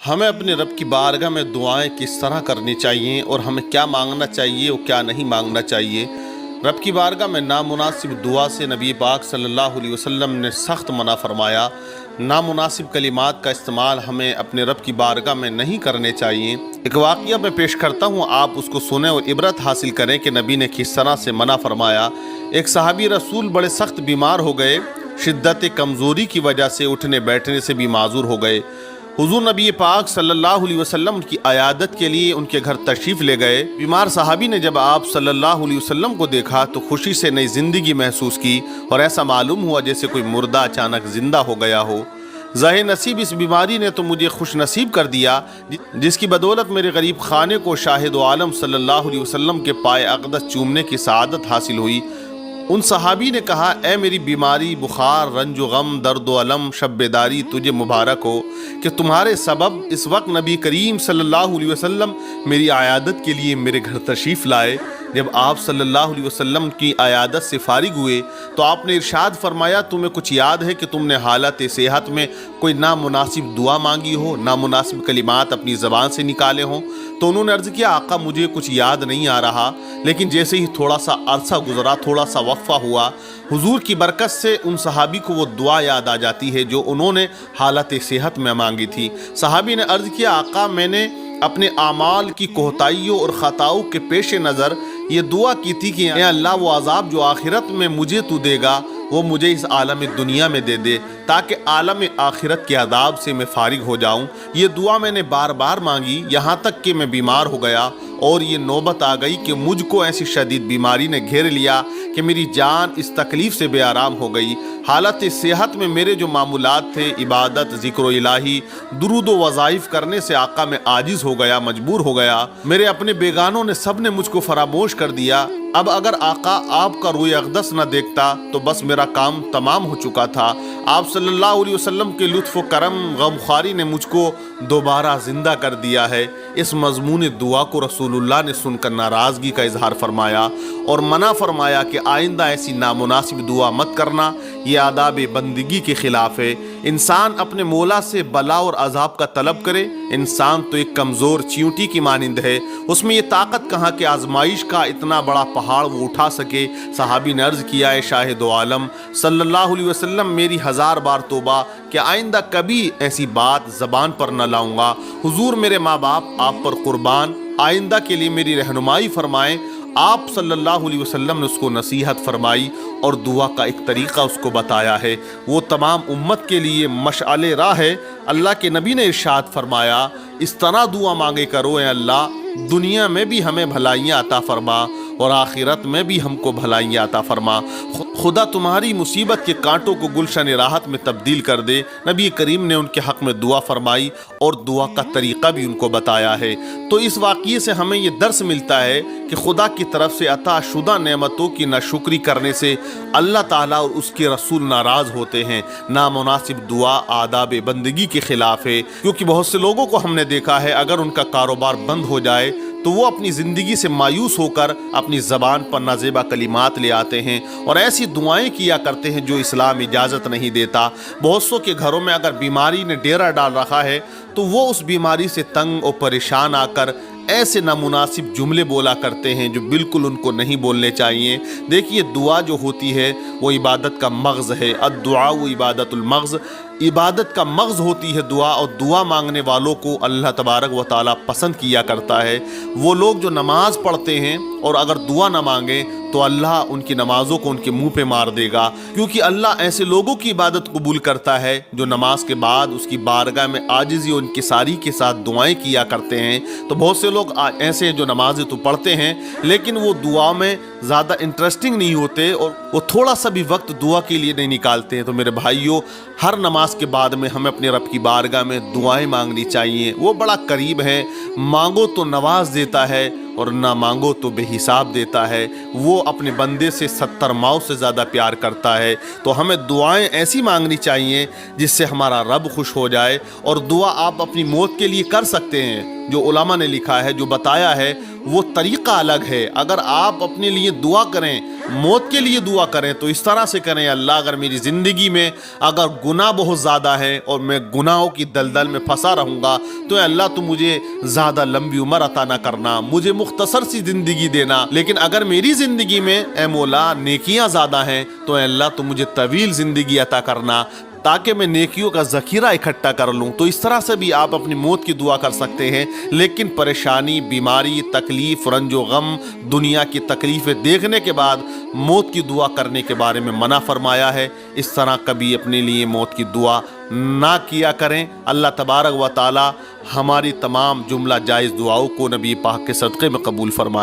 ہمیں اپنے رب کی بارگاہ میں دعائیں کس طرح کرنی چاہیے اور ہمیں کیا مانگنا چاہیے اور کیا نہیں مانگنا چاہیے۔ رب کی بارگاہ میں نامناسب دعا سے نبی پاک صلی اللہ علیہ وسلم نے سخت منع فرمایا۔ نامناسب کلمات کا استعمال ہمیں اپنے رب کی بارگاہ میں نہیں کرنے چاہیے۔ ایک واقعہ میں پیش کرتا ہوں، آپ اس کو سنیں اور عبرت حاصل کریں کہ نبی نے کس طرح سے منع فرمایا۔ ایک صحابی رسول بڑے سخت بیمار ہو گئے، شدت کمزوری کی وجہ سے اٹھنے بیٹھنے سے بھی معذور ہو گئے۔ حضور نبی پاک صلی اللہ علیہ وسلم کی عیادت کے لیے ان کے گھر تشریف لے گئے۔ بیمار صحابی نے جب آپ صلی اللہ علیہ وسلم کو دیکھا تو خوشی سے نئی زندگی محسوس کی اور ایسا معلوم ہوا جیسے کوئی مردہ اچانک زندہ ہو گیا ہو۔ ظاہر نصیب اس بیماری نے تو مجھے خوش نصیب کر دیا، جس کی بدولت میرے غریب خانے کو شاہد و عالم صلی اللہ علیہ وسلم کے پائے اقدس چومنے کی سعادت حاصل ہوئی۔ ان صحابی نے کہا، اے میری بیماری، بخار، رنج و غم، درد و علم، شب بیداری تجھے مبارک ہو کہ تمہارے سبب اس وقت نبی کریم صلی اللہ علیہ وسلم میری عیادت کے لیے میرے گھر تشریف لائے۔ جب آپ صلی اللہ علیہ وسلم کی عیادت سے فارغ ہوئے تو آپ نے ارشاد فرمایا، تمہیں کچھ یاد ہے کہ تم نے حالت صحت میں کوئی نامناسب دعا مانگی ہو، نامناسب کلمات اپنی زبان سے نکالے ہوں؟ تو انہوں نے عرض کیا، آقا مجھے کچھ یاد نہیں آ رہا، لیکن جیسے ہی تھوڑا سا عرصہ گزرا، تھوڑا سا وقفہ ہوا، حضور کی برکت سے ان صحابی کو وہ دعا یاد آ جاتی ہے جو انہوں نے حالت صحت میں مانگی تھی۔ صحابی نے عرض کیا، آقا میں نے اپنے اعمال کی کوتاہیوں اور خطاؤں کے پیش نظر یہ دعا کی تھی کہ اے اللہ، وہ عذاب جو آخرت میں مجھے تو دے گا وہ مجھے اس عالم دنیا میں دے دے تاکہ عالم آخرت کے عذاب سے میں فارغ ہو جاؤں۔ یہ دعا میں نے بار بار مانگی، یہاں تک کہ میں بیمار ہو گیا اور یہ نوبت آ گئی کہ مجھ کو ایسی شدید بیماری نے گھیر لیا کہ میری جان اس تکلیف سے بے آرام ہو گئی۔ حالت صحت میں میرے جو معمولات تھے، عبادت، ذکر و الہی، درود و وظائف کرنے سے آقا میں عاجز ہو گیا، مجبور ہو گیا۔ میرے اپنے بیگانوں نے سب نے مجھ کو فراموش کر دیا۔ اب اگر آقا آپ کا روئے اقدس نہ دیکھتا تو بس میرا کام تمام ہو چکا تھا۔ آپ صلی اللہ علیہ وسلم کے لطف و کرم، غمخواری نے مجھ کو دوبارہ زندہ کر دیا ہے۔ اس مضمون دعا کو رسول اللہ نے سن کر ناراضگی کا اظہار فرمایا اور منع فرمایا کہ آئندہ ایسی نامناسب دعا مت کرنا، یہ آداب بندگی کے خلاف ہے۔ انسان اپنے مولا سے بلا اور عذاب کا طلب کرے، انسان تو ایک کمزور چیونٹی کی مانند ہے، اس میں یہ طاقت کہاں کہ آزمائش کا اتنا بڑا پہاڑ وہ اٹھا سکے۔ صحابی نے عرض کیا، اے شاہد و عالم صلی اللہ علیہ وسلم، میری 1000 بار توبہ کہ آئندہ کبھی ایسی بات زبان پر نہ لاؤں گا۔ حضور میرے ماں باپ آپ پر قربان، آئندہ کے لیے میری رہنمائی فرمائیں۔ آپ صلی اللہ علیہ وسلم نے اس کو نصیحت فرمائی اور دعا کا ایک طریقہ اس کو بتایا ہے، وہ تمام امت کے لیے مشعل راہ ہے۔ اللہ کے نبی نے ارشاد فرمایا، اس طرح دعا مانگے کرو، اے اللہ دنیا میں بھی ہمیں بھلائیاں عطا فرما اور آخرت میں بھی ہم کو بھلائیاں عطا فرما۔ خدا تمہاری مصیبت کے کانٹوں کو گلشن راحت میں تبدیل کر دے۔ نبی کریم نے ان کے حق میں دعا فرمائی اور دعا کا طریقہ بھی ان کو بتایا ہے۔ تو اس واقعے سے ہمیں یہ درس ملتا ہے کہ خدا کی طرف سے عطا شدہ نعمتوں کی ناشکری کرنے سے اللہ تعالیٰ اور اس کے رسول ناراض ہوتے ہیں۔ نامناسب دعا آداب بندگی کے خلاف ہے، کیونکہ بہت سے لوگوں کو ہم نے دیکھا ہے اگر ان کا کاروبار بند ہو جائے تو وہ اپنی زندگی سے مایوس ہو کر اپنی زبان پر نازیبا کلمات لے آتے ہیں اور ایسی دعائیں کیا کرتے ہیں جو اسلام اجازت نہیں دیتا۔ بہت سو کے گھروں میں اگر بیماری نے ڈیرا ڈال رکھا ہے تو وہ اس بیماری سے تنگ اور پریشان آ کر ایسے نامناسب جملے بولا کرتے ہیں جو بالکل ان کو نہیں بولنے چاہیے۔ دیکھیے، دعا جو ہوتی ہے وہ عبادت کا مغز ہے۔ الدعاء عبادت المغز، عبادت کا مغز ہوتی ہے دعا، اور دعا مانگنے والوں کو اللہ تبارک و تعالیٰ پسند کیا کرتا ہے۔ وہ لوگ جو نماز پڑھتے ہیں اور اگر دعا نہ مانگیں تو اللہ ان کی نمازوں کو ان کے منہ پہ مار دے گا، کیونکہ اللہ ایسے لوگوں کی عبادت قبول کرتا ہے جو نماز کے بعد اس کی بارگاہ میں عاجزی و انکساری کے ساتھ دعائیں کیا کرتے ہیں۔ تو بہت سے لوگ ایسے ہیں جو نمازیں تو پڑھتے ہیں لیکن وہ دعا میں زیادہ انٹرسٹنگ نہیں ہوتے اور وہ تھوڑا سا بھی وقت دعا کے لیے نہیں نکالتے ہیں۔ تو میرے بھائیوں، ہر نماز کے بعد میں ہمیں اپنے رب کی بارگاہ میں دعائیں مانگنی چاہیے۔ وہ بڑا قریب ہے، مانگو تو نواز دیتا ہے اور نہ مانگو تو بے حساب دیتا ہے۔ وہ اپنے بندے سے 70 ماؤں سے زیادہ پیار کرتا ہے۔ تو ہمیں دعائیں ایسی مانگنی چاہیے جس سے ہمارا رب خوش ہو جائے، اور دعا آپ اپنی موت کے لیے کر سکتے ہیں۔ جو علماء نے لکھا ہے، جو بتایا ہے، وہ طریقہ الگ ہے۔ اگر آپ اپنے لیے دعا کریں، موت کے لیے دعا کریں تو اس طرح سے کریں: اللہ اگر میری زندگی میں اگر گناہ بہت زیادہ ہے اور میں گناہوں کی دلدل میں پھنسا رہوں گا تو اے اللہ تو مجھے زیادہ لمبی عمر عطا نہ کرنا، مجھے مختصر سی زندگی دینا۔ لیکن اگر میری زندگی میں اے مولا نیکیاں زیادہ ہیں تو اے اللہ تو مجھے طویل زندگی عطا کرنا تاکہ میں نیکیوں کا ذخیرہ اکٹھا کر لوں۔ تو اس طرح سے بھی آپ اپنی موت کی دعا کر سکتے ہیں، لیکن پریشانی، بیماری، تکلیف، رنج و غم، دنیا کی تکلیفیں دیکھنے کے بعد موت کی دعا کرنے کے بارے میں منع فرمایا ہے۔ اس طرح کبھی اپنے لیے موت کی دعا نہ کیا کریں۔ اللہ تبارک و تعالی ہماری تمام جملہ جائز دعاؤں کو نبی پاک کے صدقے میں قبول فرمائے۔